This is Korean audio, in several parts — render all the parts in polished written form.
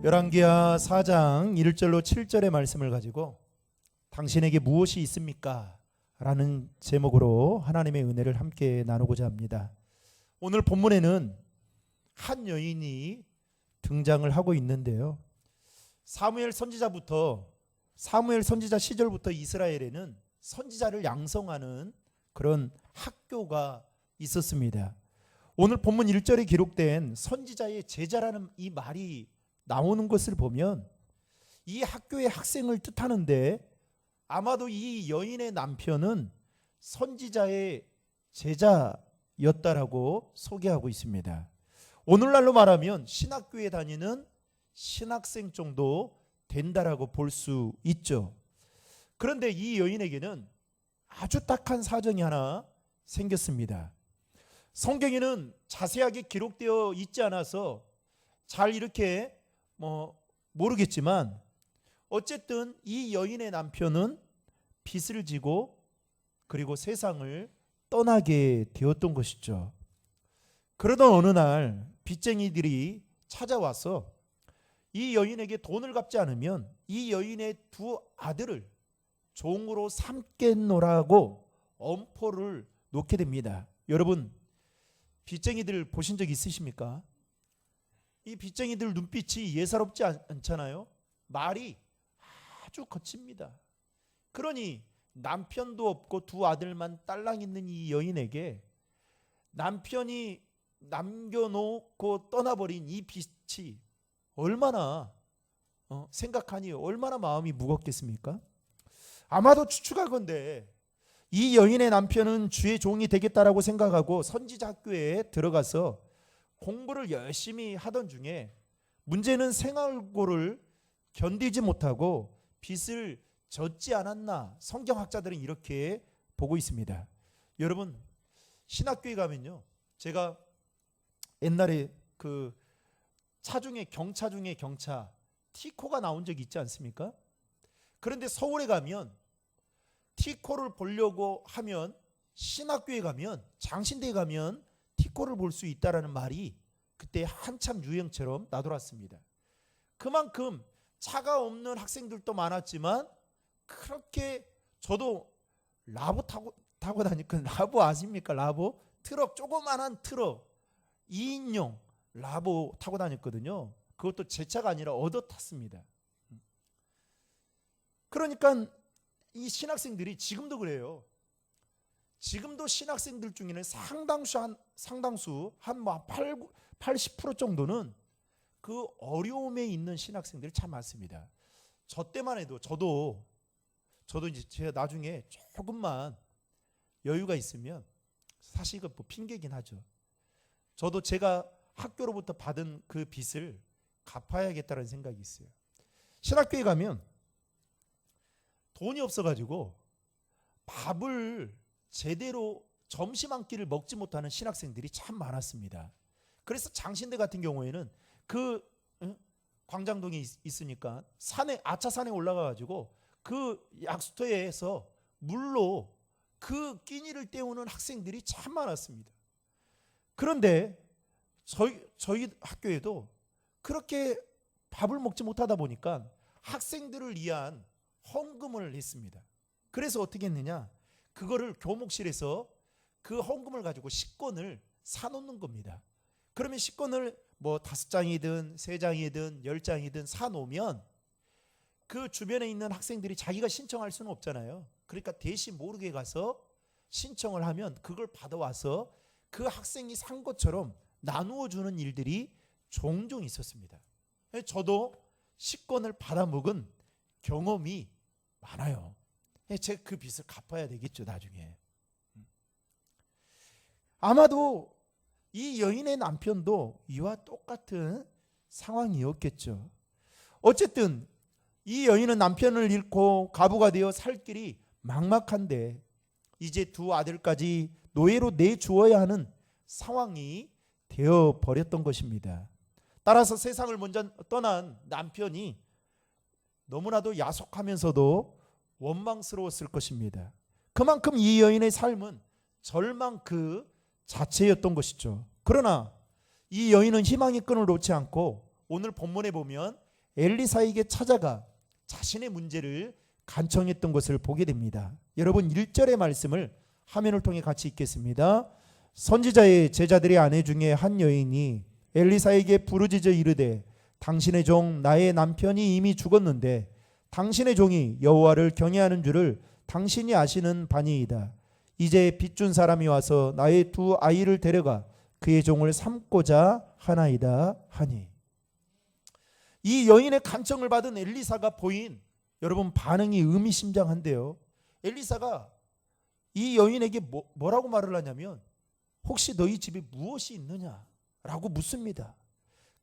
열왕기하 4장 1절로 7절의 말씀을 가지고 당신에게 무엇이 있습니까? 라는 제목으로 하나님의 은혜를 함께 나누고자 합니다. 오늘 본문에는 한 여인이 등장을 하고 있는데요, 사무엘 선지자 시절부터 이스라엘에는 선지자를 양성하는 그런 학교가 있었습니다. 오늘 본문 1절에 기록된 선지자의 제자라는 이 말이 나오는 것을 보면 이 학교의 학생을 뜻하는데, 아마도 이 여인의 남편은 선지자의 제자였다라고 소개하고 있습니다. 오늘날로 말하면 신학교에 다니는 신학생 정도 된다라고 볼 수 있죠. 그런데 이 여인에게는 아주 딱한 사정이 하나 생겼습니다. 성경에는 자세하게 기록되어 있지 않아서 잘 이렇게 모르겠지만, 어쨌든 이 여인의 남편은 빚을 지고 그리고 세상을 떠나게 되었던 것이죠. 그러던 어느 날 빚쟁이들이 찾아와서 이 여인에게 돈을 갚지 않으면 이 여인의 두 아들을 종으로 삼겠노라고 엄포를 놓게 됩니다. 여러분, 빚쟁이들 보신 적 있으십니까? 이 빚쟁이들 눈빛이 예사롭지 않잖아요. 말이 아주 거칩니다. 그러니 남편도 없고 두 아들만 딸랑 있는 이 여인에게 남편이 남겨놓고 떠나버린 이 빚이 얼마나 생각하니 얼마나 마음이 무겁겠습니까? 아마도 추측하건대 이 여인의 남편은 주의 종이 되겠다라고 생각하고 선지자 학교에 들어가서 공부를 열심히 하던 중에 문제는 생활고를 견디지 못하고 빚을 졌지 않았나, 성경학자들은 이렇게 보고 있습니다. 여러분, 신학교에 가면요, 제가 옛날에 그 경차 중에 경차 티코가 나온 적이 있지 않습니까? 그런데 서울에 가면 티코를 보려고 하면, 신학교에 가면, 장신대에 가면 티코를 볼 수 있다라는 말이 그때 한참 유행처럼 나돌았습니다. 그만큼 차가 없는 학생들도 많았지만, 그렇게 저도 라보 타고 다니거든요. 라보 아십니까? 라보 트럭, 조그만한 트럭 2인용 라보 타고 다녔거든요. 그것도 제 차가 아니라 얻어 탔습니다. 그러니까 이 신학생들이 지금도 그래요. 지금도 신학생들 중에는 상당수 한 80% 정도는 그 어려움에 있는 신학생들이 참 많습니다. 저 때만 해도 저도 이제 제가 나중에 조금만 여유가 있으면, 사실 이거 뭐 핑계긴 하죠, 저도 제가 학교로부터 받은 그 빚을 갚아야겠다는 생각이 있어요. 신학교에 가면 돈이 없어가지고 밥을 제대로 점심 한 끼를 먹지 못하는 신학생들이 참 많았습니다. 그래서 장신대 같은 경우에는 그 광장동에 있으니까 아차산에 올라가가지고 그 약수터에서 물로 그 끼니를 때우는 학생들이 참 많았습니다. 그런데 저희 학교에도 그렇게 밥을 먹지 못하다 보니까 학생들을 위한 헌금을 했습니다. 그래서 어떻게 했느냐, 그거를 교목실에서 그 헌금을 가지고 식권을 사놓는 겁니다. 그러면 식권을 뭐 5장이든 3장이든 10장이든 사놓으면 그 주변에 있는 학생들이 자기가 신청할 수는 없잖아요. 그러니까 대신 모르게 가서 신청을 하면 그걸 받아와서 그 학생이 산 것처럼 나누어 주는 일들이 종종 있었습니다. 저도 식권을 받아먹은 경험이 많아요. 제가 그 빚을 갚아야 되겠죠, 나중에. 아마도 이 여인의 남편도 이와 똑같은 상황이었겠죠. 어쨌든 이 여인은 남편을 잃고 가부가 되어 살 길이 막막한데 이제 두 아들까지 노예로 내주어야 하는 상황이 되어 버렸던 것입니다. 따라서 세상을 먼저 떠난 남편이 너무나도 야속하면서도 원망스러웠을 것입니다. 그만큼 이 여인의 삶은 절망 그 자체였던 것이죠. 그러나 이 여인은 희망의 끈을 놓지 않고 오늘 본문에 보면 엘리사에게 찾아가 자신의 문제를 간청했던 것을 보게 됩니다. 여러분 1절의 말씀을 화면을 통해 같이 읽겠습니다. 선지자의 제자들의 아내 중에 한 여인이 엘리사에게 부르짖어 이르되 당신의 종 나의 남편이 이미 죽었는데 당신의 종이 여호와를 경외하는 줄을 당신이 아시는 바니이다. 이제 빚준 사람이 와서 나의 두 아이를 데려가 그의 종을 삼고자 하나이다 하니. 이 여인의 간청을 받은 엘리사가 보인 여러분 반응이 의미심장한데요. 엘리사가 이 여인에게 뭐라고 말을 하냐면 혹시 너희 집에 무엇이 있느냐라고 묻습니다.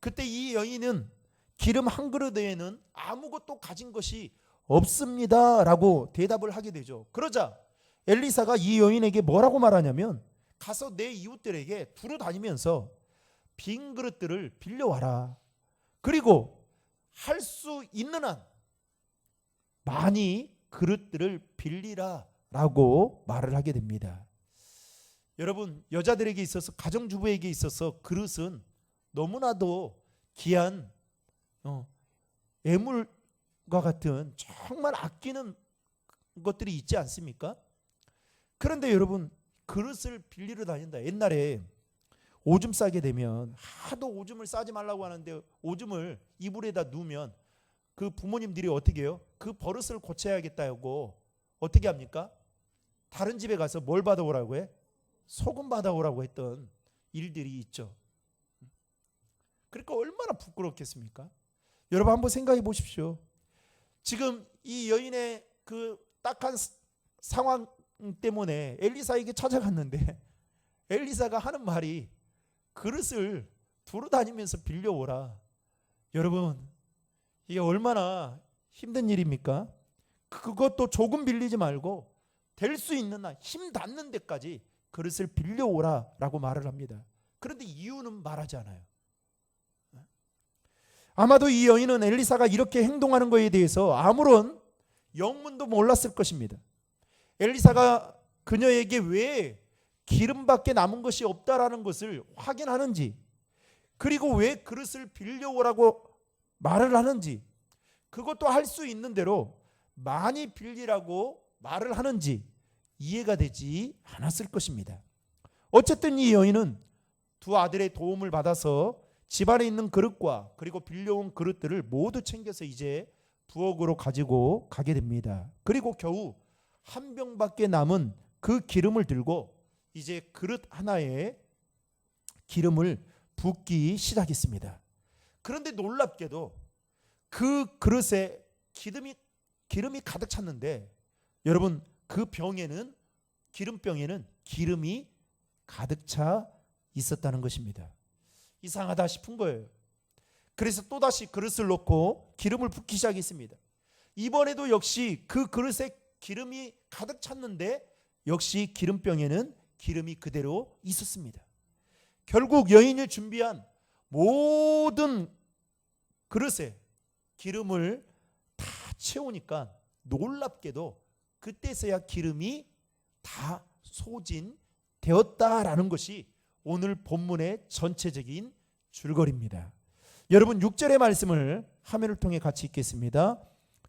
그때 이 여인은 기름 한 그릇 외에는 아무것도 가진 것이 없습니다 라고 대답을 하게 되죠. 그러자 엘리사가 이 여인에게 뭐라고 말하냐면 가서 내 이웃들에게 두루 다니면서 빈 그릇들을 빌려와라. 그리고 할 수 있는 한 많이 그릇들을 빌리라 라고 말을 하게 됩니다. 여러분 여자들에게 있어서 가정주부에게 있어서 그릇은 너무나도 귀한 애물과 같은 정말 아끼는 것들이 있지 않습니까? 그런데 여러분 그릇을 빌리러 다닌다. 옛날에 오줌 싸게 되면 하도 오줌을 싸지 말라고 하는데 오줌을 이불에다 누우면 그 부모님들이 어떻게 해요? 그 버릇을 고쳐야겠다고 어떻게 합니까? 다른 집에 가서 뭘 받아오라고 해? 소금 받아오라고 했던 일들이 있죠. 그러니까 얼마나 부끄럽겠습니까? 여러분 한번 생각해 보십시오. 지금 이 여인의 그 딱한 상황 때문에 엘리사에게 찾아갔는데 엘리사가 하는 말이 그릇을 두루 다니면서 빌려오라. 여러분 이게 얼마나 힘든 일입니까? 그것도 조금 빌리지 말고 될 수 있는 한 힘 닿는 데까지 그릇을 빌려오라 라고 말을 합니다. 그런데 이유는 말하지 않아요. 아마도 이 여인은 엘리사가 이렇게 행동하는 것에 대해서 아무런 영문도 몰랐을 것입니다. 엘리사가 그녀에게 왜 기름밖에 남은 것이 없다라는 것을 확인하는지, 그리고 왜 그릇을 빌려오라고 말을 하는지, 그것도 할 수 있는 대로 많이 빌리라고 말을 하는지 이해가 되지 않았을 것입니다. 어쨌든 이 여인은 두 아들의 도움을 받아서 집안에 있는 그릇과 그리고 빌려온 그릇들을 모두 챙겨서 이제 부엌으로 가지고 가게 됩니다. 그리고 겨우 한 병밖에 남은 그 기름을 들고 이제 그릇 하나에 기름을 붓기 시작했습니다. 그런데 놀랍게도 그 그릇에 기름이 가득 찼는데 여러분 그 병에는 기름병에는 기름이 가득 차 있었다는 것입니다. 이상하다 싶은 거예요. 그래서 또다시 그릇을 놓고 기름을 붓기 시작했습니다. 이번에도 역시 그 그릇에 기름이 가득 찼는데 역시 기름병에는 기름이 그대로 있었습니다. 결국 여인이 준비한 모든 그릇에 기름을 다 채우니까 놀랍게도 그때서야 기름이 다 소진되었다라는 것이 오늘 본문의 전체적인 줄거리입니다. 여러분 6절의 말씀을 화면을 통해 같이 읽겠습니다.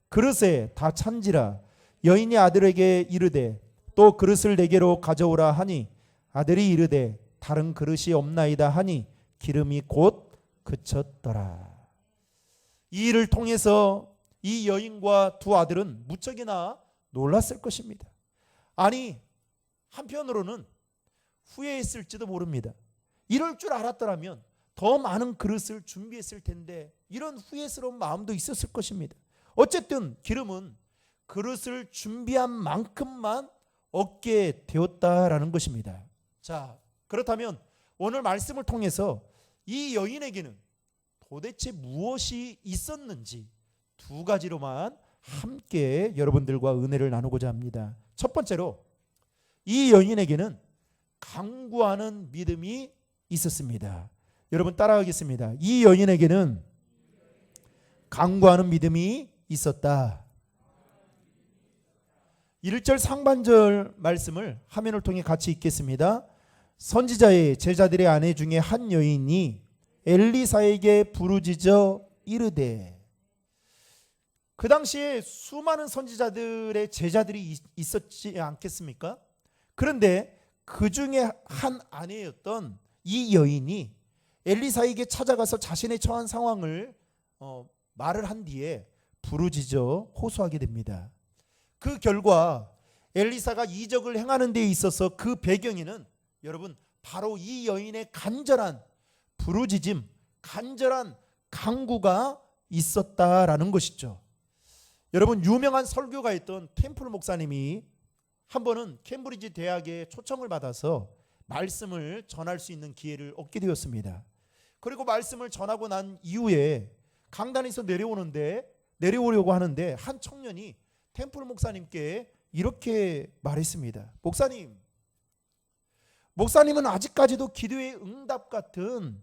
그릇에 다 찬지라 여인이 아들에게 이르되 또 그릇을 내게로 가져오라 하니 아들이 이르되 다른 그릇이 없나이다 하니 기름이 곧 그쳤더라. 이 일을 통해서 이 여인과 두 아들은 무척이나 놀랐을 것입니다. 아니 한편으로는 후회했을지도 모릅니다. 이럴 줄 알았더라면 더 많은 그릇을 준비했을 텐데 이런 후회스러운 마음도 있었을 것입니다. 어쨌든 기름은 그릇을 준비한 만큼만 얻게 되었다라는 것입니다. 자, 그렇다면 오늘 말씀을 통해서 이 여인에게는 도대체 무엇이 있었는지 두 가지로만 함께 여러분들과 은혜를 나누고자 합니다. 첫 번째로 이 여인에게는 간구하는 믿음이 있었습니다. 여러분 따라하겠습니다. 이 여인에게는 간구하는 믿음이 있었다. 1절 상반절 말씀을 화면을 통해 같이 읽겠습니다. 선지자의 제자들의 아내 중에 한 여인이 엘리사에게 부르짖어 이르되, 그 당시에 수많은 선지자들의 제자들이 있었지 않겠습니까? 그런데 그 중에 한 아내였던 이 여인이 엘리사에게 찾아가서 자신의 처한 상황을 말을 한 뒤에 부르짖어 호소하게 됩니다. 그 결과 엘리사가 이적을 행하는 데 있어서 그 배경에는 여러분 바로 이 여인의 간절한 부르짖음, 간절한 간구가 있었다라는 것이죠. 여러분, 유명한 설교가였던 템플 목사님이 한 번은 캠브리지 대학에 초청을 받아서 말씀을 전할 수 있는 기회를 얻게 되었습니다. 그리고 말씀을 전하고 난 이후에 강단에서 내려오려고 하는데 한 청년이 템플 목사님께 이렇게 말했습니다. 목사님은 아직까지도 기도의 응답 같은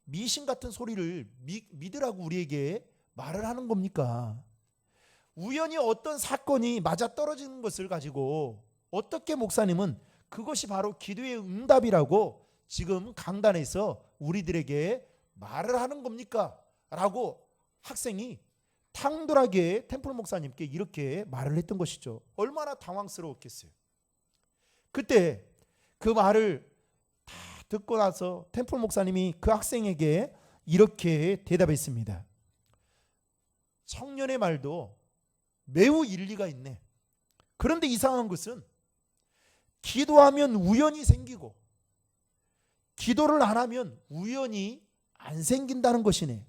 미신 같은 소리를 믿으라고 우리에게 말을 하는 겁니까? 우연히 어떤 사건이 맞아떨어지는 것을 가지고 어떻게 목사님은 그것이 바로 기도의 응답이라고 지금 강단에서 우리들에게 말을 하는 겁니까? 라고 학생이 탕돌하게 템플 목사님께 이렇게 말을 했던 것이죠. 얼마나 당황스러웠겠어요. 그때 그 말을 다 듣고 나서 템플 목사님이 그 학생에게 이렇게 대답했습니다. 청년의 말도 매우 일리가 있네. 그런데 이상한 것은 기도하면 우연이 생기고 기도를 안 하면 우연이 안 생긴다는 것이네.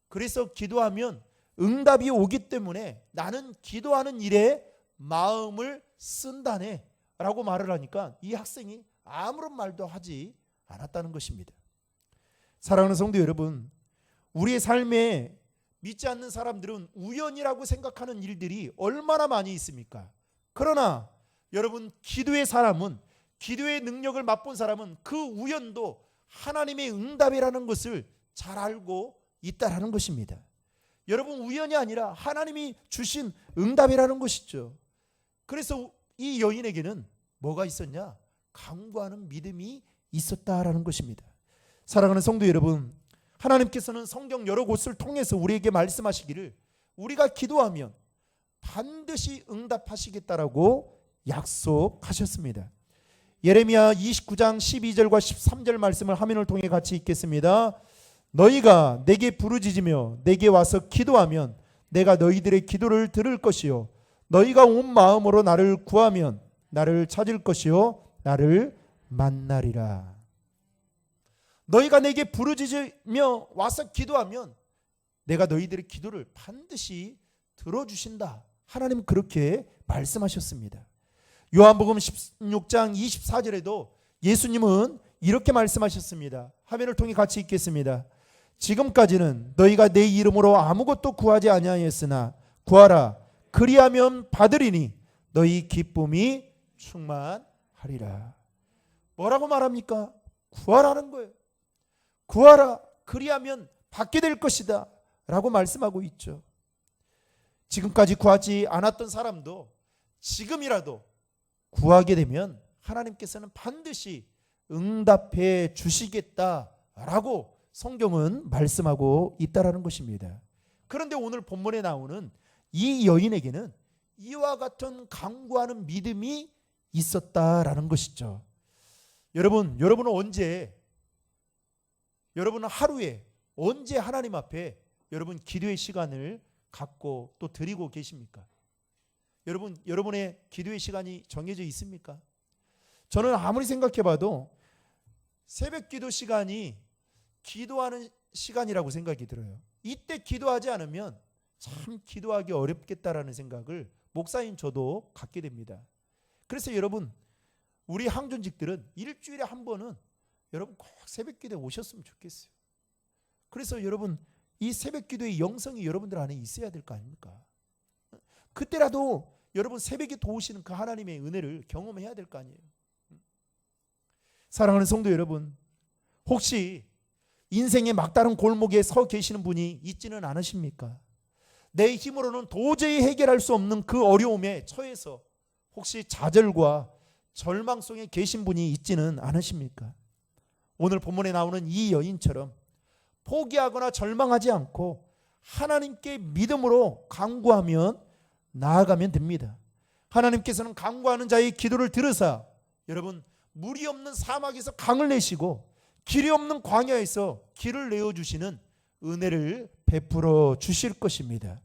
그래서 기도하면 응답이 오기 때문에 나는 기도하는 일에 마음을 쓴다네 라고 말을 하니까 이 학생이 아무런 말도 하지 않았다는 것입니다. 사랑하는 성도 여러분, 우리의 삶에 믿지 않는 사람들은 우연이라고 생각하는 일들이 얼마나 많이 있습니까? 그러나 여러분, 기도의 사람은, 기도의 능력을 맛본 사람은 그 우연도 하나님의 응답이라는 것을 잘 알고 있다라는 것입니다. 여러분, 우연이 아니라 하나님이 주신 응답이라는 것이죠. 그래서 이 여인에게는 뭐가 있었냐? 간구하는 믿음이 있었다라는 것입니다. 사랑하는 성도 여러분, 하나님께서는 성경 여러 곳을 통해서 우리에게 말씀하시기를 우리가 기도하면 반드시 응답하시겠다라고 약속하셨습니다. 예레미야 29장 12절과 13절 말씀을 화면을 통해 같이 읽겠습니다. 너희가 내게 부르짖으며 내게 와서 기도하면 내가 너희들의 기도를 들을 것이요 너희가 온 마음으로 나를 구하면 나를 찾을 것이요 나를 만나리라. 너희가 내게 부르짖으며 와서 기도하면 내가 너희들의 기도를 반드시 들어주신다. 하나님 그렇게 말씀하셨습니다. 요한복음 16장 24절에도 예수님은 이렇게 말씀하셨습니다. 화면을 통해 같이 읽겠습니다. 지금까지는 너희가 내 이름으로 아무것도 구하지 아니하였으나 구하라 그리하면 받으리니 너희 기쁨이 충만하리라. 뭐라고 말합니까? 구하라는 거예요. 구하라 그리하면 받게 될 것이다 라고 말씀하고 있죠. 지금까지 구하지 않았던 사람도 지금이라도 구하게 되면 하나님께서는 반드시 응답해 주시겠다라고 성경은 말씀하고 있다라는 것입니다. 그런데 오늘 본문에 나오는 이 여인에게는 이와 같은 간구하는 믿음이 있었다라는 것이죠. 여러분은 하루에 언제 하나님 앞에 여러분 기도의 시간을 갖고 또 드리고 계십니까? 여러분의 기도의 시간이 정해져 있습니까? 저는 아무리 생각해봐도 새벽 기도 시간이 기도하는 시간이라고 생각이 들어요. 이때 기도하지 않으면 참 기도하기 어렵겠다라는 생각을 목사인 저도 갖게 됩니다. 그래서 여러분, 우리 항존직들은 일주일에 한 번은 여러분 꼭 새벽 기도에 오셨으면 좋겠어요. 그래서 여러분, 이 새벽 기도의 영성이 여러분들 안에 있어야 될 거 아닙니까? 그때라도 여러분 새벽에 도우시는 그 하나님의 은혜를 경험해야 될 거 아니에요. 사랑하는 성도 여러분, 혹시 인생의 막다른 골목에 서 계시는 분이 있지는 않으십니까? 내 힘으로는 도저히 해결할 수 없는 그 어려움에 처해서 혹시 좌절과 절망 속에 계신 분이 있지는 않으십니까? 오늘 본문에 나오는 이 여인처럼 포기하거나 절망하지 않고 하나님께 믿음으로 간구하면 나아가면 됩니다. 하나님께서는 간구하는 자의 기도를 들으사 여러분 물이 없는 사막에서 강을 내시고 길이 없는 광야에서 길을 내어주시는 은혜를 베풀어 주실 것입니다.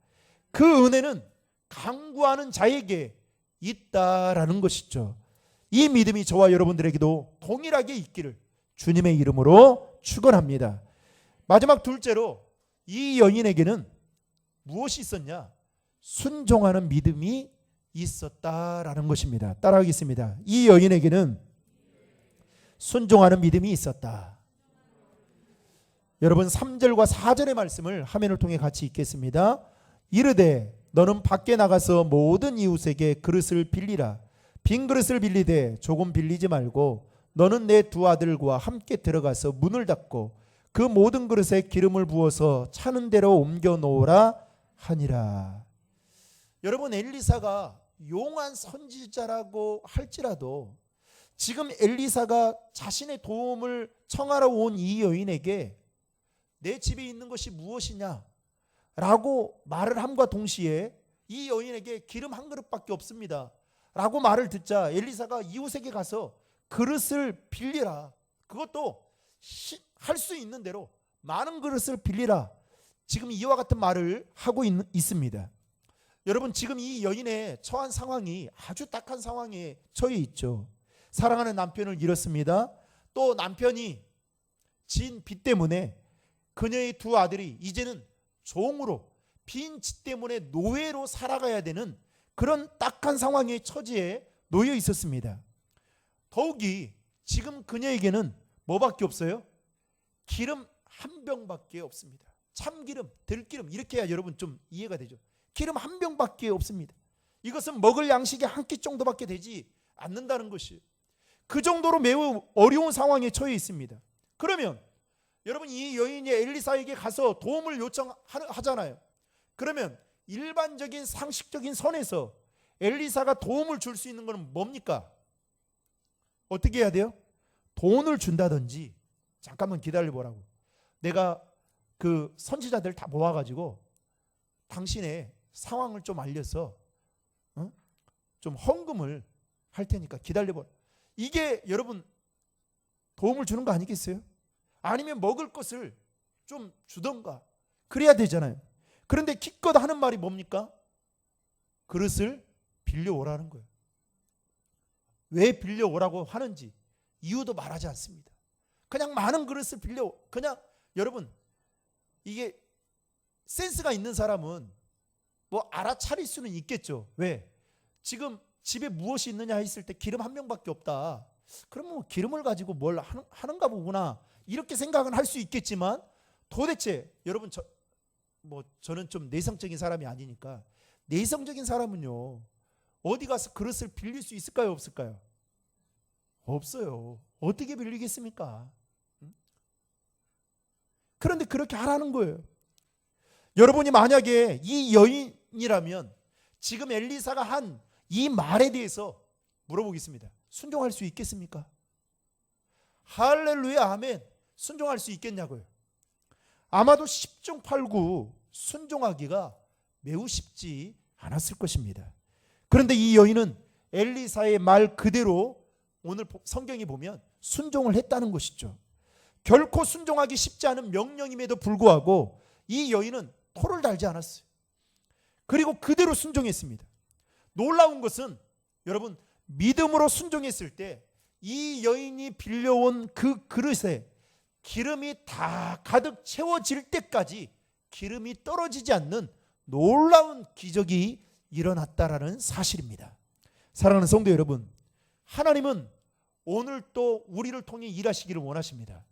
그 은혜는 간구하는 자에게 있다라는 것이죠. 이 믿음이 저와 여러분들에게도 동일하게 있기를 주님의 이름으로 축원합니다. 마지막 둘째로 이 여인에게는 무엇이 있었냐? 순종하는 믿음이 있었다라는 것입니다. 따라하겠습니다. 이 여인에게는 순종하는 믿음이 있었다. 여러분 3절과 4절의 말씀을 화면을 통해 같이 읽겠습니다. 이르되 너는 밖에 나가서 모든 이웃에게 그릇을 빌리라. 빈 그릇을 빌리되 조금 빌리지 말고 너는 내 두 아들과 함께 들어가서 문을 닫고 그 모든 그릇에 기름을 부어서 차는 대로 옮겨 놓으라 하니라. 여러분 엘리사가 용한 선지자라고 할지라도 지금 엘리사가 자신의 도움을 청하러 온 이 여인에게 내 집에 있는 것이 무엇이냐 라고 말을 함과 동시에 이 여인에게 기름 한 그릇밖에 없습니다 라고 말을 듣자 엘리사가 이웃에게 가서 그릇을 빌리라. 그것도 할 수 있는 대로 많은 그릇을 빌리라. 지금 이와 같은 말을 하고 있습니다. 여러분 지금 이 여인의 처한 상황이 아주 딱한 상황에 처해 있죠. 사랑하는 남편을 잃었습니다. 또 남편이 진 빚 때문에 그녀의 두 아들이 이제는 종으로 빈 집 때문에 노예로 살아가야 되는 그런 딱한 상황의 처지에 놓여 있었습니다. 더욱이 지금 그녀에게는 뭐밖에 없어요? 기름 한 병밖에 없습니다. 참기름, 들기름 이렇게 해야 여러분 좀 이해가 되죠. 기름 한 병밖에 없습니다. 이것은 먹을 양식이 한 끼 정도밖에 되지 않는다는 것이 그 정도로 매우 어려운 상황에 처해 있습니다. 그러면 여러분 이 여인이 엘리사에게 가서 도움을 요청하잖아요. 그러면 일반적인 상식적인 선에서 엘리사가 도움을 줄 수 있는 것은 뭡니까? 어떻게 해야 돼요? 돈을 준다든지 잠깐만 기다려보라고. 내가 그 선지자들 다 모아가지고 당신의 상황을 좀 알려서 좀 헌금을 할 테니까 기다려보라. 이게 여러분 도움을 주는 거 아니겠어요? 아니면 먹을 것을 좀 주던가 그래야 되잖아요. 그런데 기껏 하는 말이 뭡니까? 그릇을 빌려오라는 거예요. 왜 빌려오라고 하는지 이유도 말하지 않습니다. 그냥 많은 그릇을 그냥 여러분 이게 센스가 있는 사람은 뭐 알아차릴 수는 있겠죠. 왜? 지금 집에 무엇이 있느냐 했을 때 기름 한 병밖에 없다. 그러면 뭐 기름을 가지고 뭘 하는가 보구나 이렇게 생각은 할 수 있겠지만 도대체 여러분 저는 좀 내성적인 사람이 아니니까 내성적인 사람은요 어디 가서 그릇을 빌릴 수 있을까요? 없을까요? 없어요. 어떻게 빌리겠습니까? 그런데 그렇게 하라는 거예요. 여러분이 만약에 이 여인이라면 지금 엘리사가 한 이 말에 대해서 물어보겠습니다. 순종할 수 있겠습니까? 할렐루야 아멘. 순종할 수 있겠냐고요. 아마도 10중 8구 순종하기가 매우 쉽지 않았을 것입니다. 그런데 이 여인은 엘리사의 말 그대로 오늘 성경이 보면 순종을 했다는 것이죠. 결코 순종하기 쉽지 않은 명령임에도 불구하고 이 여인은 토를 달지 않았어요. 그리고 그대로 순종했습니다. 놀라운 것은 여러분 믿음으로 순종했을 때 이 여인이 빌려온 그 그릇에 기름이 다 가득 채워질 때까지 기름이 떨어지지 않는 놀라운 기적이 일어났다라는 사실입니다. 사랑하는 성도 여러분, 하나님은 오늘 또 우리를 통해 일하시기를 원하십니다.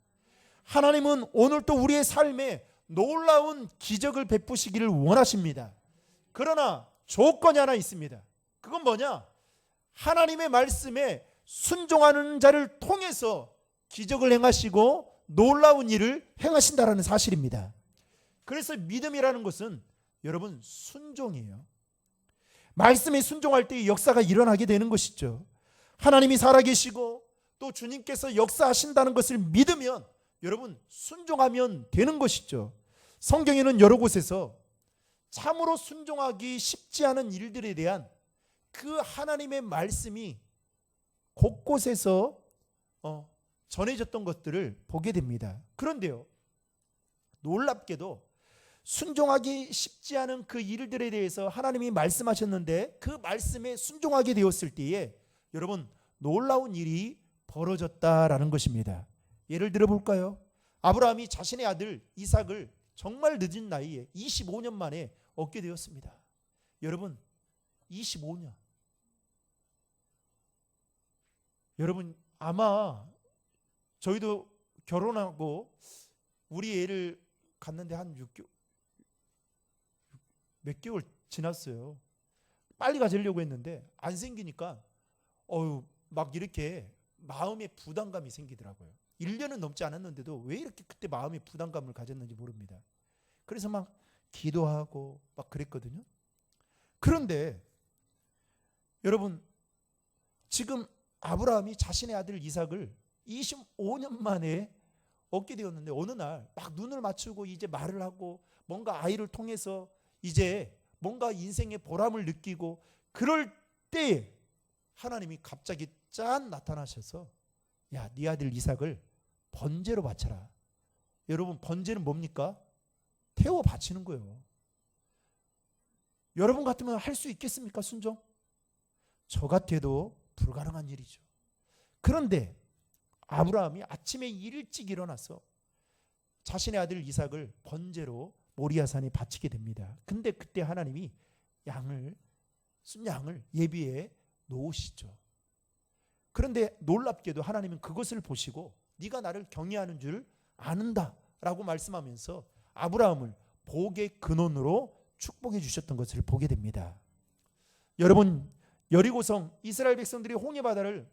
하나님은 오늘 또 우리의 삶에 놀라운 기적을 베푸시기를 원하십니다. 그러나 조건이 하나 있습니다. 그건 뭐냐? 하나님의 말씀에 순종하는 자를 통해서 기적을 행하시고 놀라운 일을 행하신다라는 사실입니다. 그래서 믿음이라는 것은 여러분 순종이에요. 말씀에 순종할 때 역사가 일어나게 되는 것이죠. 하나님이 살아계시고 또 주님께서 역사하신다는 것을 믿으면 여러분 순종하면 되는 것이죠. 성경에는 여러 곳에서 참으로 순종하기 쉽지 않은 일들에 대한 그 하나님의 말씀이 곳곳에서 전해졌던 것들을 보게 됩니다. 그런데요, 놀랍게도 순종하기 쉽지 않은 그 일들에 대해서 하나님이 말씀하셨는데 그 말씀에 순종하게 되었을 때에 여러분 놀라운 일이 벌어졌다라는 것입니다. 예를 들어 볼까요? 아브라함이 자신의 아들 이삭을 정말 늦은 나이에 25년 만에 얻게 되었습니다. 여러분 25년. 여러분 아마 저희도 결혼하고 우리 애를 갔는데 한 6개월 몇 개월 지났어요. 빨리 가지려고 했는데 안 생기니까 막 이렇게 마음에 부담감이 생기더라고요. 1년은 넘지 않았는데도 왜 이렇게 그때 마음에 부담감을 가졌는지 모릅니다. 그래서 막 기도하고 막 그랬거든요. 그런데 여러분 지금 아브라함이 자신의 아들 이삭을 25년 만에 얻게 되었는데 어느 날 막 눈을 맞추고 이제 말을 하고 뭔가 아이를 통해서 이제 뭔가 인생의 보람을 느끼고 그럴 때 하나님이 갑자기 짠 나타나셔서 야, 네 아들 이삭을 번제로 바쳐라. 여러분 번제는 뭡니까? 태워 바치는 거예요. 여러분 같으면 할 수 있겠습니까? 순종? 저 같아도 불가능한 일이죠. 그런데 아브라함이 아침에 일찍 일어나서 자신의 아들 이삭을 번제로 모리아산에 바치게 됩니다. 근데 그때 하나님이 순양을 예비해 놓으시죠. 그런데 놀랍게도 하나님은 그것을 보시고 네가 나를 경외하는 줄 아는다 라고 말씀하면서 아브라함을 복의 근원으로 축복해 주셨던 것을 보게 됩니다. 여러분 여리고성 이스라엘 백성들이 홍해바다를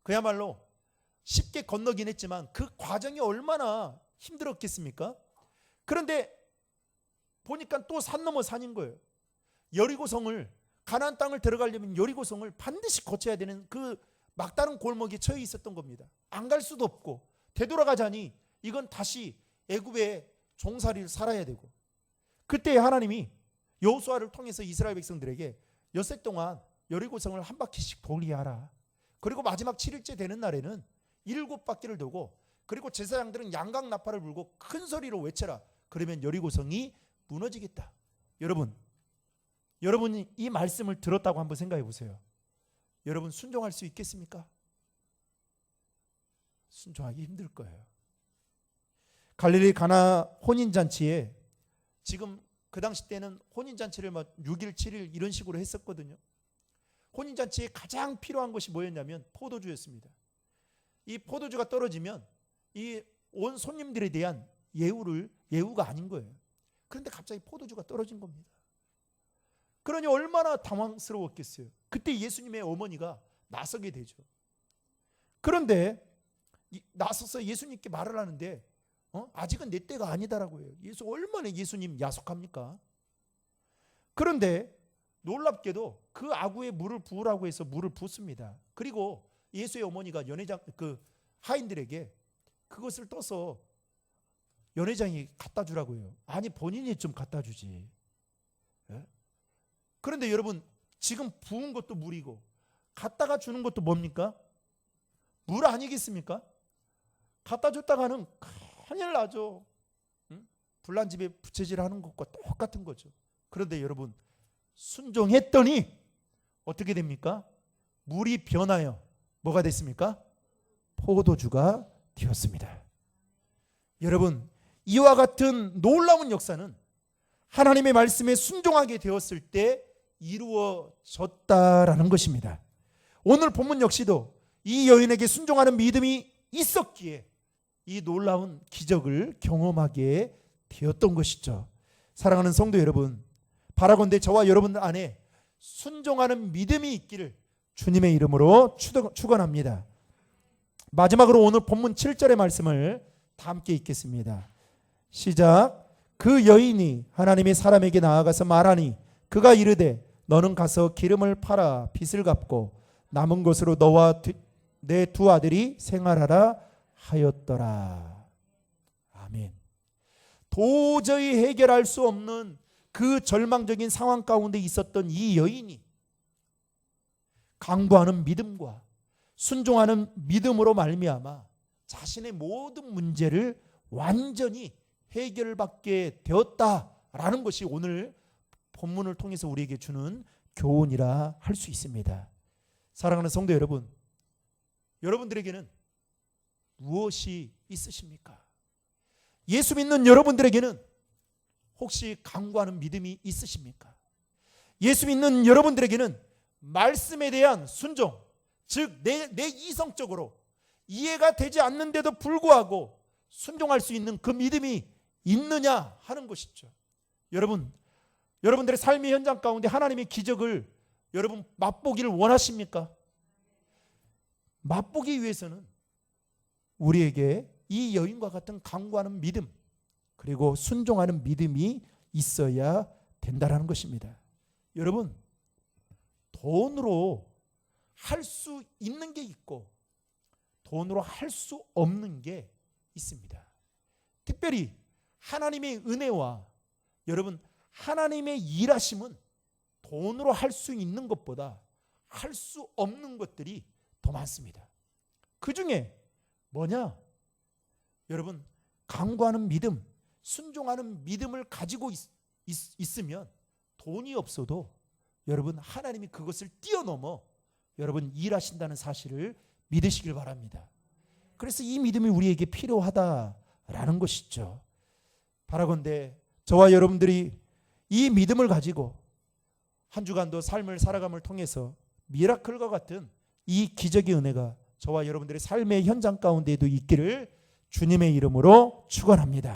그야말로 쉽게 건너긴 했지만 그 과정이 얼마나 힘들었겠습니까? 그런데 보니까 또 산 넘어 산인 거예요. 여리고성을 가나안 땅을 들어가려면 여리고성을 반드시 거쳐야 되는 그 막다른 골목에 처해 있었던 겁니다. 안 갈 수도 없고 되돌아가자니 이건 다시 애굽의 종살이를 살아야 되고 그때 하나님이 여호수아를 통해서 이스라엘 백성들에게 엿새 동안 여리고성을 한 바퀴씩 돌게 하라. 그리고 마지막 7일째 되는 날에는 7바퀴를 돌고 그리고 제사장들은 양각 나팔을 불고 큰 소리로 외쳐라. 그러면 여리고성이 무너지겠다. 여러분이 이 말씀을 들었다고 한번 생각해 보세요. 여러분 순종할 수 있겠습니까? 순종하기 힘들 거예요. 갈릴리 가나 혼인잔치에 지금 그 당시 때는 혼인잔치를 6일 7일 이런 식으로 했었거든요. 혼인잔치에 가장 필요한 것이 뭐였냐면 포도주였습니다. 이 포도주가 떨어지면 이 온 손님들에 대한 예우가 아닌 거예요. 그런데 갑자기 포도주가 떨어진 겁니다. 그러니 얼마나 당황스러웠겠어요. 그때 예수님의 어머니가 나서게 되죠. 그런데 나서서 예수님께 말을 하는데 아직은 내 때가 아니다라고 해요. 얼마나 예수님 야속합니까? 그런데 놀랍게도 그 아구에 물을 부으라고 해서 물을 붓습니다. 그리고 예수의 어머니가 연회장 하인들에게 그것을 떠서 연회장이 갖다 주라고 해요. 아니 본인이 좀 갖다 주지. 예? 그런데 여러분 지금 부은 것도 물이고 갖다가 주는 것도 뭡니까? 물 아니겠습니까? 갖다 줬다가는 큰일 나죠. 응? 불난 집에 부채질하는 것과 똑같은 거죠. 그런데 여러분 순종했더니 어떻게 됩니까? 물이 변하여 뭐가 됐습니까? 포도주가 되었습니다. 여러분 이와 같은 놀라운 역사는 하나님의 말씀에 순종하게 되었을 때 이루어졌다라는 것입니다. 오늘 본문 역시도 이 여인에게 순종하는 믿음이 있었기에 이 놀라운 기적을 경험하게 되었던 것이죠. 사랑하는 성도 여러분, 바라건대 저와 여러분 안에 순종하는 믿음이 있기를 주님의 이름으로 축원합니다. 마지막으로 오늘 본문 7절의 말씀을 다 함께 읽겠습니다. 시작. 그 여인이 하나님의 사람에게 나아가서 말하니 그가 이르되 너는 가서 기름을 팔아 빚을 갚고 남은 것으로 너와 내 두 아들이 생활하라 하였더라. 아멘. 도저히 해결할 수 없는 그 절망적인 상황 가운데 있었던 이 여인이 강구하는 믿음과 순종하는 믿음으로 말미암아 자신의 모든 문제를 완전히 해결받게 되었다라는 것이 오늘 본문을 통해서 우리에게 주는 교훈이라 할 수 있습니다. 사랑하는 성도 여러분, 여러분들에게는 무엇이 있으십니까? 예수 믿는 여러분들에게는 혹시 강구하는 믿음이 있으십니까? 예수 믿는 여러분들에게는 말씀에 대한 순종, 즉 내 이성적으로 이해가 되지 않는데도 불구하고 순종할 수 있는 그 믿음이 있느냐 하는 것이죠. 여러분들의 삶의 현장 가운데 하나님의 기적을 여러분 맛보기를 원하십니까? 맛보기 위해서는 우리에게 이 여인과 같은 강구하는 믿음, 그리고 순종하는 믿음이 있어야 된다라는 것입니다. 여러분, 돈으로 할 수 있는 게 있고 돈으로 할 수 없는 게 있습니다. 특별히 하나님의 은혜와 여러분 하나님의 일하심은 돈으로 할 수 있는 것보다 할 수 없는 것들이 더 많습니다. 그 중에 뭐냐? 여러분, 강구하는 믿음, 순종하는 믿음을 가지고 있으면 돈이 없어도 여러분 하나님이 그것을 뛰어넘어 여러분 일하신다는 사실을 믿으시길 바랍니다. 그래서 이 믿음이 우리에게 필요하다라는 것이죠. 바라건대 저와 여러분들이 이 믿음을 가지고 한 주간도 삶을 살아감을 통해서 미라클과 같은 이 기적의 은혜가 저와 여러분들의 삶의 현장 가운데에도 있기를 주님의 이름으로 축원합니다.